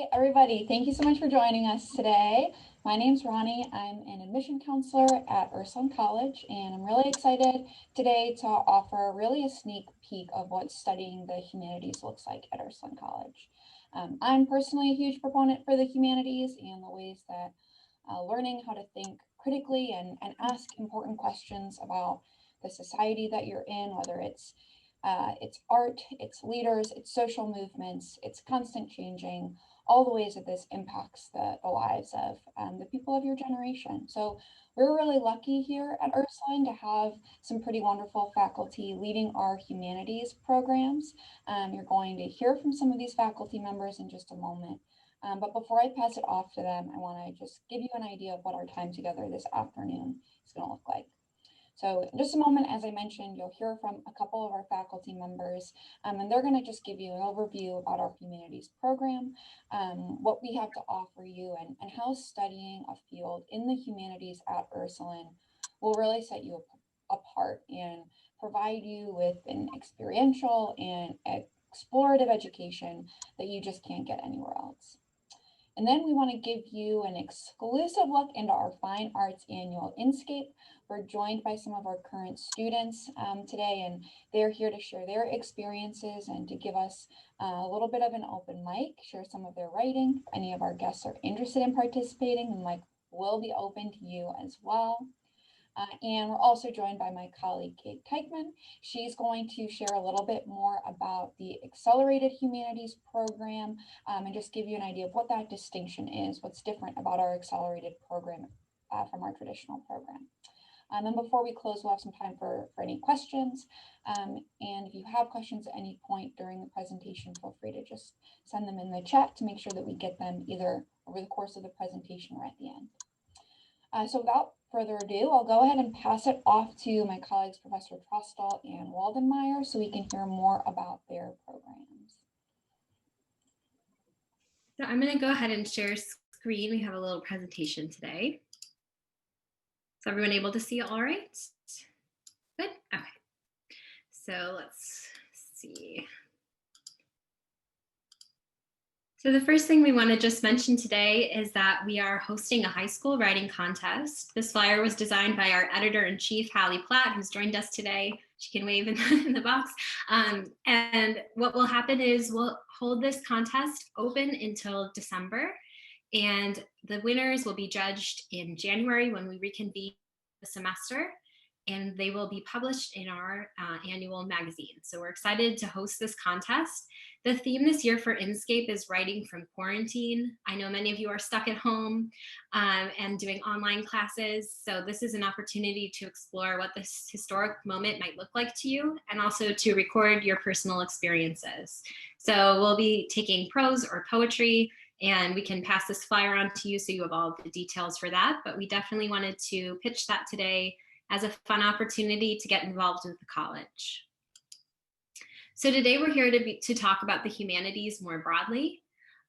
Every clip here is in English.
Hey everybody, thank you so much for joining us today. My name's Ronnie. I'm an admission counselor at Ursuline College, and I'm really excited today to offer really a sneak peek of what studying the humanities looks like at Ursuline College. I'm personally a huge proponent for the humanities and the ways that learning how to think critically and ask important questions about the society that you're in, whether it's art, it's leaders, it's social movements, it's constant changing, all the ways that this impacts the lives of the people of your generation. So we're really lucky here at Ursuline to have some pretty wonderful faculty leading our humanities programs. You're going to hear from some of these faculty members in just a moment. But before I pass it off to them, I want to just give you an idea of what our time together this afternoon is going to look like. So in just a moment, as I mentioned, you'll hear from a couple of our faculty members, and they're going to just give you an overview about our humanities program, what we have to offer you, and how studying a field in the humanities at Ursuline will really set you apart and provide you with an experiential and explorative education that you just can't get anywhere else. And then we want to give you an exclusive look into our Fine Arts Annual Inscape. We're joined by some of our current students today, and they're here to share their experiences and to give us a little bit of an open mic, share some of their writing. If any of our guests are interested in participating, the mic will be open to you as well. And we're also joined by my colleague, Kate Teichman. She's going to share a little bit more about the Accelerated Humanities program and just give you an idea of what that distinction is, what's different about our accelerated program from our traditional program. And before we close, we'll have some time for any questions. And if you have questions at any point during the presentation, feel free to just send them in the chat to make sure that we get them either over the course of the presentation or at the end. So without further ado, I'll go ahead and pass it off to my colleagues, Professor Trostel and Waldenmeyer, so we can hear more about their programs. So I'm going to go ahead and share screen. We have a little presentation today. Is everyone able to see all right? Good? Okay. So let's see. So the first thing we want to just mention today is that we are hosting a high school writing contest. This flyer was designed by our editor-in-chief, Hallie Platt, who's joined us today. She can wave in the box. And what will happen is we'll hold this contest open until December, and the winners will be judged in January when we reconvene the semester, and they will be published in our annual magazine. So we're excited to host this contest. The theme this year for Inscape is writing from quarantine. I know many of you are stuck at home and doing online classes. So this is an opportunity to explore what this historic moment might look like to you, and also to record your personal experiences. So we'll be taking prose or poetry, and we can pass this flyer on to you so you have all the details for that. But we definitely wanted to pitch that today as a fun opportunity to get involved with the college. So today we're here to talk about the humanities more broadly.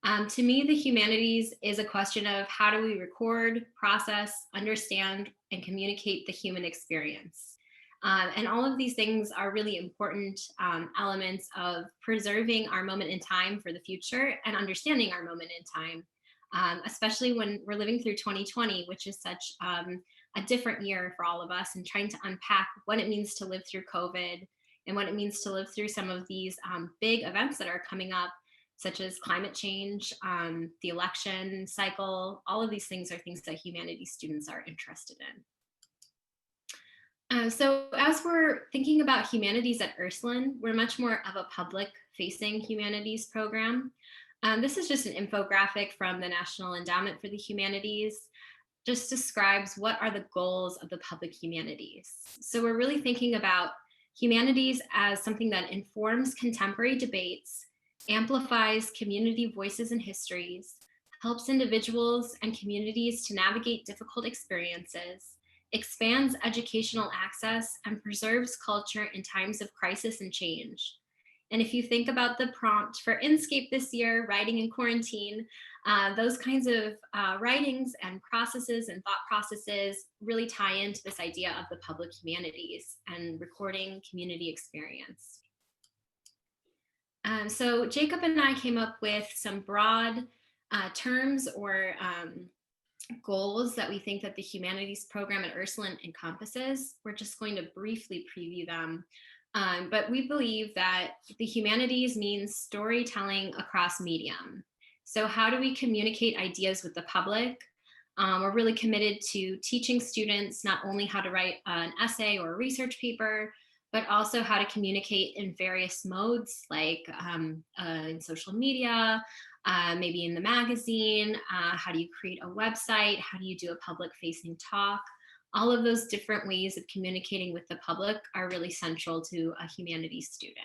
To me, the humanities is a question of how do we record, process, understand, and communicate the human experience. And all of these things are really important elements of preserving our moment in time for the future and understanding our moment in time, especially when we're living through 2020, which is such a different year for all of us, and trying to unpack what it means to live through COVID and what it means to live through some of these big events that are coming up, such as climate change, the election cycle. All of these things are things that humanities students are interested in. So as we're thinking about humanities at Ursuline, we're much more of a public-facing humanities program. This is just an infographic from the National Endowment for the Humanities. Just describes what are the goals of the public humanities. So we're really thinking about humanities as something that informs contemporary debates, amplifies community voices and histories, helps individuals and communities to navigate difficult experiences, expands educational access, and preserves culture in times of crisis and change. And if you think about the prompt for Inscape this year, writing in quarantine, those kinds of writings and processes and thought processes really tie into this idea of the public humanities and recording community experience. So Jacob and I came up with some broad terms or goals that we think that the humanities program at Ursuline encompasses. We're just going to briefly preview them. But we believe that the humanities means storytelling across medium. So how do we communicate ideas with the public? We're really committed to teaching students not only how to write an essay or a research paper, but also how to communicate in various modes, like in social media, maybe in the magazine. How do you create a website? How do you do a public facing talk? All of those different ways of communicating with the public are really central to a humanities student.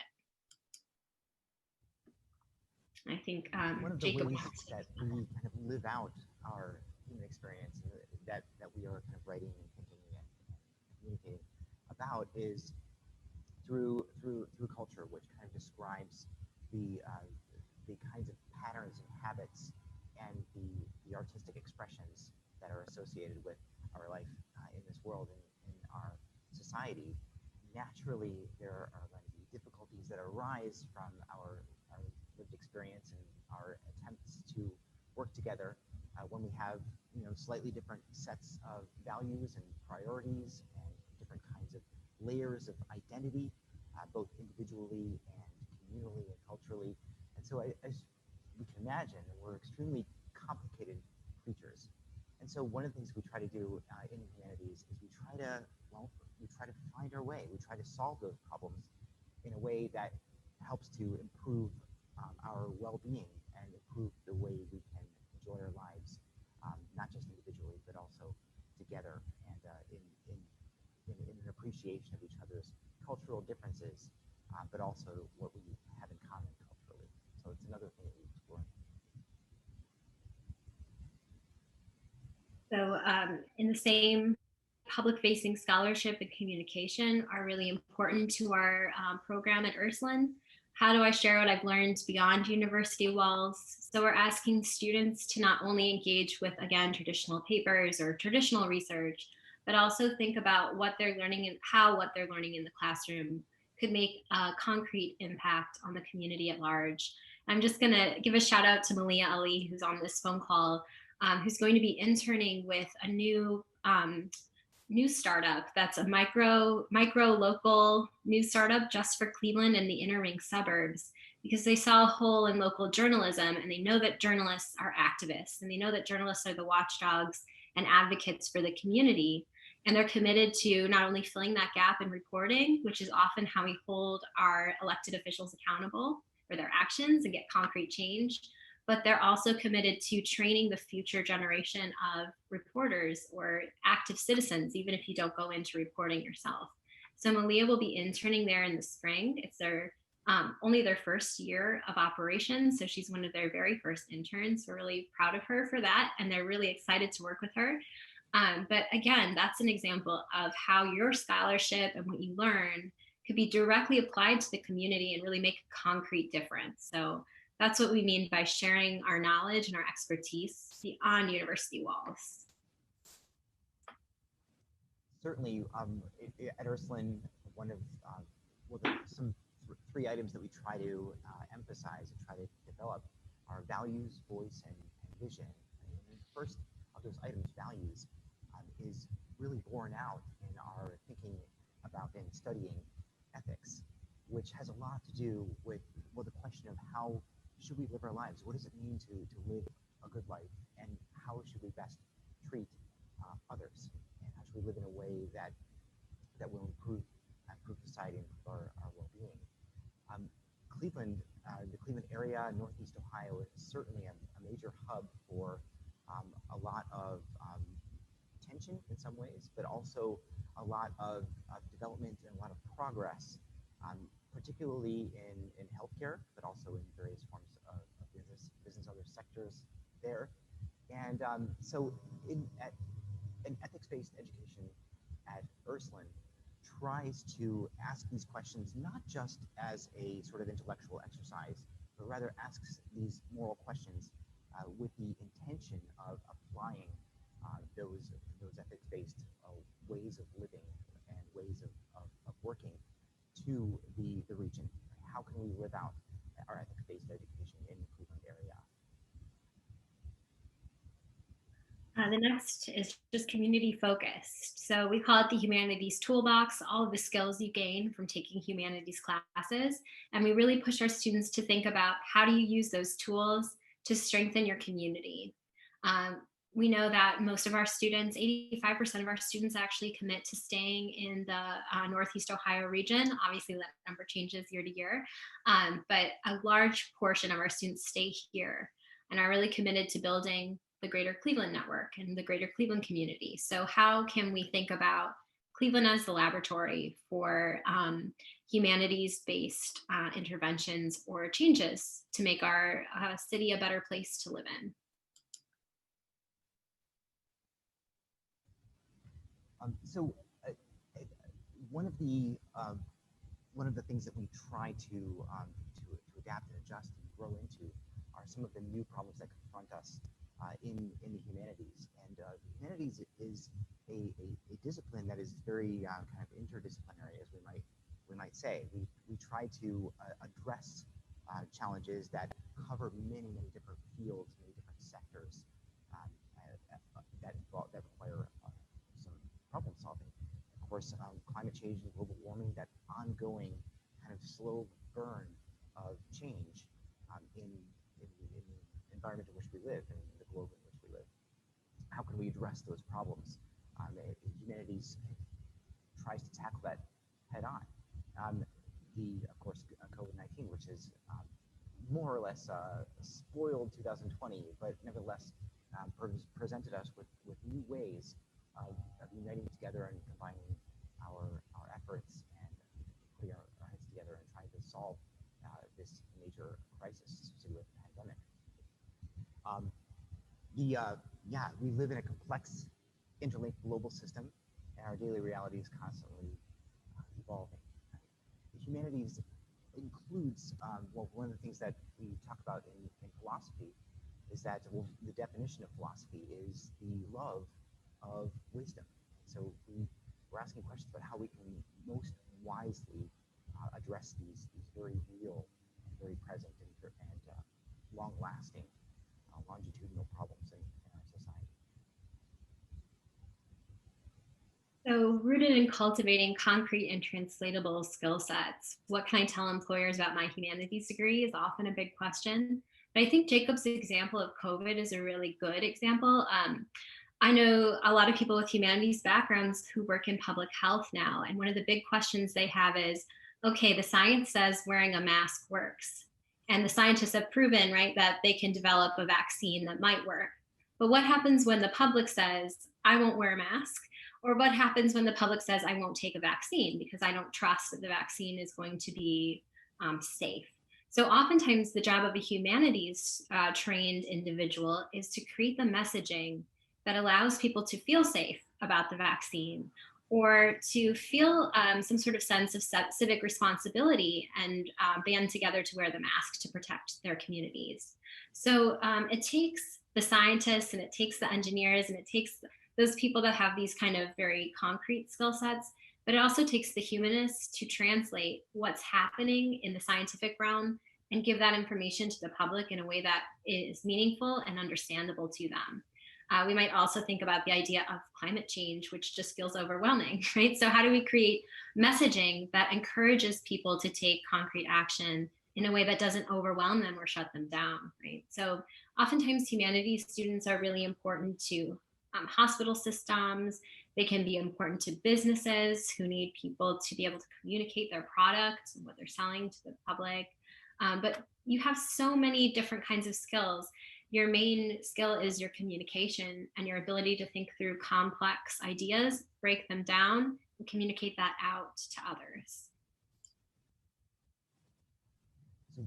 I think one of the Jacob ways that we kind of live out our human experience that we are kind of writing and thinking and communicating about is through culture, which kind of describes the kinds of patterns and habits and the artistic expressions that are associated with our life in this world and in our society. Naturally, there are going to be difficulties that arise from our lived experience and our attempts to work together when we have slightly different sets of values and priorities and different kinds of layers of identity, both individually and communally and culturally. And so as we can imagine, we're extremely complicated creatures. And so one of the things we try to do in humanities is we try to find our way. We try to solve those problems in a way that helps to improve our well-being and improve the way we can enjoy our lives, not just individually, but also together and in an appreciation of each other's cultural differences, but also what we have in common culturally. So it's another thing that we explore. So in the same, public-facing scholarship and communication are really important to our program at Ursuline. How do I share what I've learned beyond university walls? So we're asking students to not only engage with, again, traditional papers or traditional research, but also think about what they're learning and how what they're learning in the classroom could make a concrete impact on the community at large. I'm just gonna give a shout out to Malia Ali, who's on this phone call, who's going to be interning with a new startup that's a micro local new startup just for Cleveland and the inner ring suburbs, because they saw a hole in local journalism, and they know that journalists are activists, and they know that journalists are the watchdogs and advocates for the community. And they're committed to not only filling that gap in reporting, which is often how we hold our elected officials accountable for their actions and get concrete change, but they're also committed to training the future generation of reporters or active citizens, even if you don't go into reporting yourself. So Malia will be interning there in the spring. It's their only their first year of operation, so she's one of their very first interns. We're really proud of her for that, and they're really excited to work with her. But again, that's an example of how your scholarship and what you learn could be directly applied to the community and really make a concrete difference. So that's what we mean by sharing our knowledge and our expertise beyond university walls. Certainly, at Ursuline, one of some three items that we try to emphasize and try to develop are values, voice, and vision. And the first of those items, values, is really borne out in our thinking about and studying ethics, which has a lot to do with the question of how should we live our lives? What does it mean to live a good life? And how should we best treat others? And how should we live in a way that will improve society and improve our well-being? Cleveland, the Cleveland area, Northeast Ohio, is certainly a major hub for a lot of tension in some ways, but also a lot of development and a lot of progress, particularly in healthcare, but also in various forms of business, other sectors there. And so an ethics-based education at Ursuline tries to ask these questions not just as a sort of intellectual exercise, but rather asks these moral questions with the intention of applying those ethics-based ways of living and ways of working to the region. How can we live out our ethics-based education in the Cleveland area? The next is just community focused. So we call it the Humanities Toolbox, all of the skills you gain from taking humanities classes. And we really push our students to think about how do you use those tools to strengthen your community. We know that most of our students, 85% of our students actually commit to staying in the Northeast Ohio region. Obviously that number changes year to year, but a large portion of our students stay here and are really committed to building the Greater Cleveland Network and the Greater Cleveland community. So how can we think about Cleveland as the laboratory for humanities-based interventions or changes to make our city a better place to live in? So one of the things that we try to adapt and adjust and grow into are some of the new problems that confront us in the humanities. And humanities is a discipline that is very kind of interdisciplinary, as we might say. We try to address challenges that cover many different fields, many different sectors that require some problem solving. Of course, climate change and global warming, that ongoing kind of slow burn of change in the environment in which we live and the globe in which we live. How can we address those problems? Humanities tries to tackle that head on. Of course, COVID-19, which is more or less spoiled 2020, but nevertheless presented us with new ways of uniting together and combining our efforts and putting our heads together and trying to solve this major crisis associated with the pandemic. We live in a complex, interlinked global system, and our daily reality is constantly evolving. The humanities includes, one of the things that we talk about in philosophy is that, the definition of philosophy is the love of wisdom. So we're asking questions about how we can most wisely address these very real and very present and long-lasting, longitudinal problems in our society. So rooted in cultivating concrete and translatable skill sets, what can I tell employers about my humanities degree is often a big question. But I think Jacob's example of COVID is a really good example. I know a lot of people with humanities backgrounds who work in public health now, and one of the big questions they have is, okay, the science says wearing a mask works, and the scientists have proven, right, that they can develop a vaccine that might work. But what happens when the public says, I won't wear a mask? Or what happens when the public says, I won't take a vaccine because I don't trust that the vaccine is going to be safe? So oftentimes the job of a humanities trained individual is to create the messaging that allows people to feel safe about the vaccine, or to feel some sort of sense of civic responsibility and band together to wear the mask to protect their communities. So it takes the scientists and it takes the engineers and it takes those people that have these kind of very concrete skill sets, but it also takes the humanists to translate what's happening in the scientific realm and give that information to the public in a way that is meaningful and understandable to them. We might also think about the idea of climate change, which just feels overwhelming, right? So how do we create messaging that encourages people to take concrete action in a way that doesn't overwhelm them or shut them down, right? So oftentimes humanities students are really important to hospital systems. They can be important to businesses who need people to be able to communicate their product and what they're selling to the public. But you have so many different kinds of skills. Your main skill is your communication and your ability to think through complex ideas, break them down, and communicate that out to others. So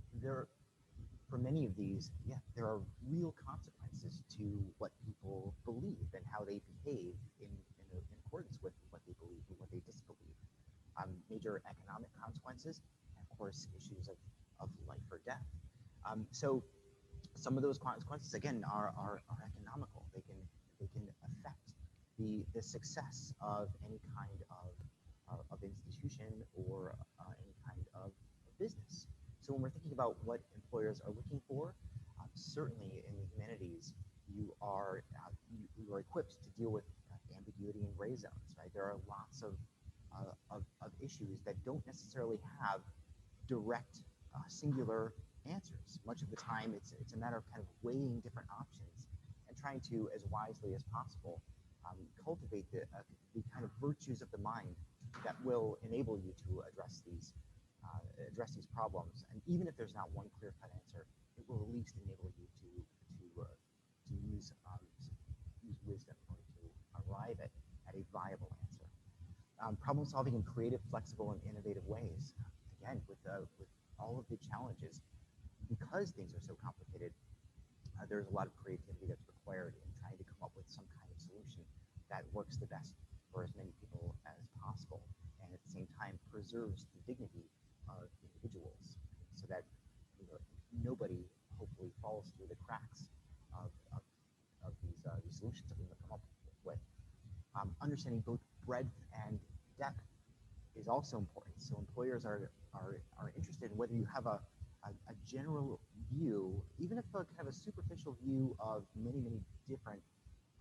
for many of these, there are real consequences to what people believe and how they behave in accordance with what they believe and what they disbelieve. Major economic consequences, and of course, issues of life or death. So some of those consequences, again, are economical. They can affect the success of any kind of institution or any kind of business. So when we're thinking about what employers are looking for, certainly in the humanities, you we were equipped to deal with ambiguity and gray zones, right? There are lots of issues that don't necessarily have direct singular answers. Much of the time, it's a matter of kind of weighing different options and trying to, as wisely as possible, cultivate the kind of virtues of the mind that will enable you to address these problems. And even if there's not one clear-cut answer, it will at least enable you to use wisdom or to arrive at a viable answer. Problem solving in creative, flexible, and innovative ways. Again, with all of the challenges, because things are so complicated, there's a lot of creativity that's required in trying to come up with some kind of solution that works the best for as many people as possible, and at the same time preserves the dignity of individuals, so that nobody hopefully falls through the cracks of these solutions that we come up with. Understanding both breadth and depth is also important. So employers are interested in whether you have a general view, even if a kind of a superficial view of many different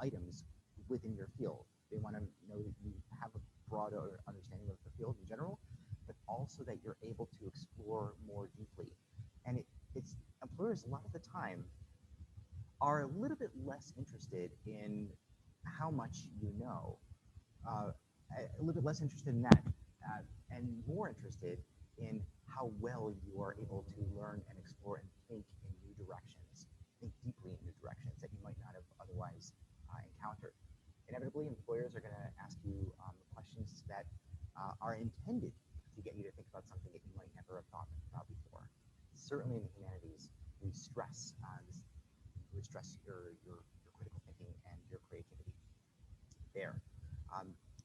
items within your field. They want to know that you have a broader understanding of the field in general, but also that you're able to explore more deeply. And it's employers a lot of the time are a little bit less interested in how much you know, a little bit less interested in that, and more interested in how well you are able to learn and explore and think in new directions, think deeply in new directions that you might not have otherwise encountered. Inevitably, employers are going to ask you questions that are intended to get you to think about something that you might never have thought about before. Certainly in the humanities, we stress your critical thinking and your creativity there.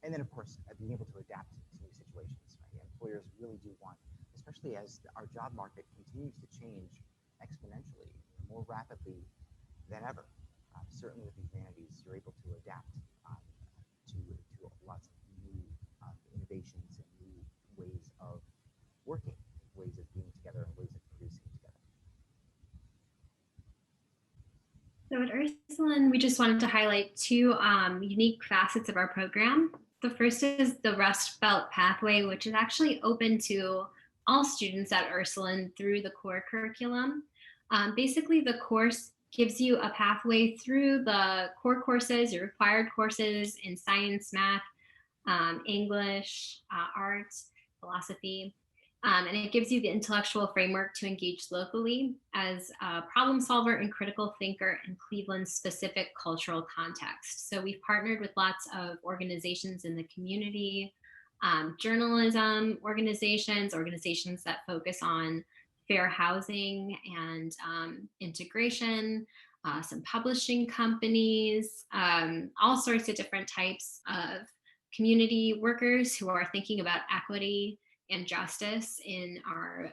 And then, of course, being able to adapt to new situations. Right? Employers really do want, especially as our job market continues to change exponentially, more rapidly than ever. Certainly with the humanities, you're able to adapt to lots of new innovations and new ways of working, ways of being together, and ways of producing together. So at Ursuline, we just wanted to highlight two unique facets of our program. The first is the Rustbelt Pathway, which is actually open to all students at Ursuline through the core curriculum. Basically, the course gives you a pathway through the core courses, your required courses in science, math, English, art, philosophy. And it gives you the intellectual framework to engage locally as a problem solver and critical thinker in Cleveland's specific cultural context. So we've partnered with lots of organizations in the community, journalism organizations that focus on fair housing and integration, some publishing companies, all sorts of different types of community workers who are thinking about equity and justice in our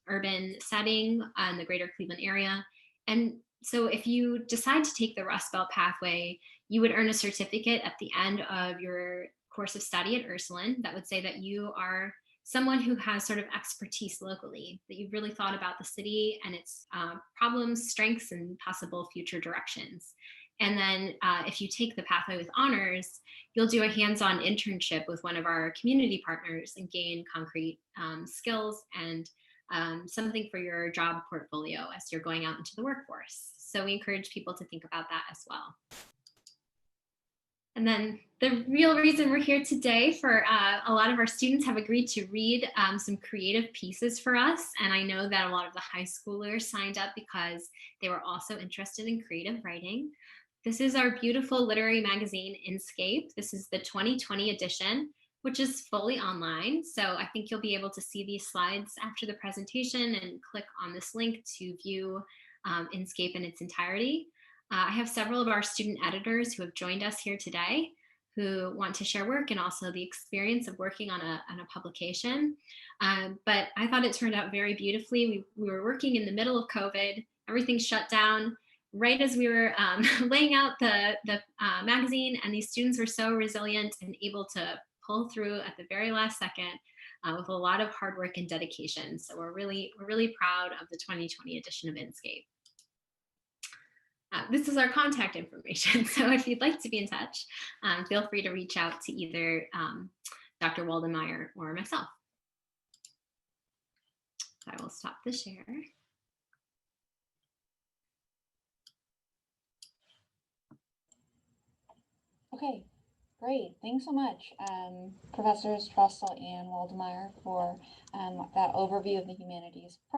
urban setting in the greater Cleveland area. And so if you decide to take the Rustbelt Pathway, you would earn a certificate at the end of your course of study at Ursuline that would say that you are someone who has sort of expertise locally, that you've really thought about the city and its problems, strengths, and possible future directions. And then if you take the pathway with honors, you'll do a hands-on internship with one of our community partners and gain concrete skills and something for your job portfolio as you're going out into the workforce. So we encourage people to think about that as well. And then the real reason we're here today, for a lot of our students have agreed to read some creative pieces for us. And I know that a lot of the high schoolers signed up because they were also interested in creative writing. This is our beautiful literary magazine, Inscape. This is the 2020 edition, which is fully online. So I think you'll be able to see these slides after the presentation and click on this link to view Inscape in its entirety. I have several of our student editors who have joined us here today who want to share work and also the experience of working on a publication. But I thought it turned out very beautifully. We were working in the middle of COVID, everything shut down. Right as we were laying out the magazine, and these students were so resilient and able to pull through at the very last second with a lot of hard work and dedication. So we're really proud of the 2020 edition of Inscape. This is our contact information. So if you'd like to be in touch, feel free to reach out to either Dr. Waldenmeyer or myself. So I will stop the share. Okay, great. Thanks so much, Professors Trussell and Waldenmeyer, for that overview of the humanities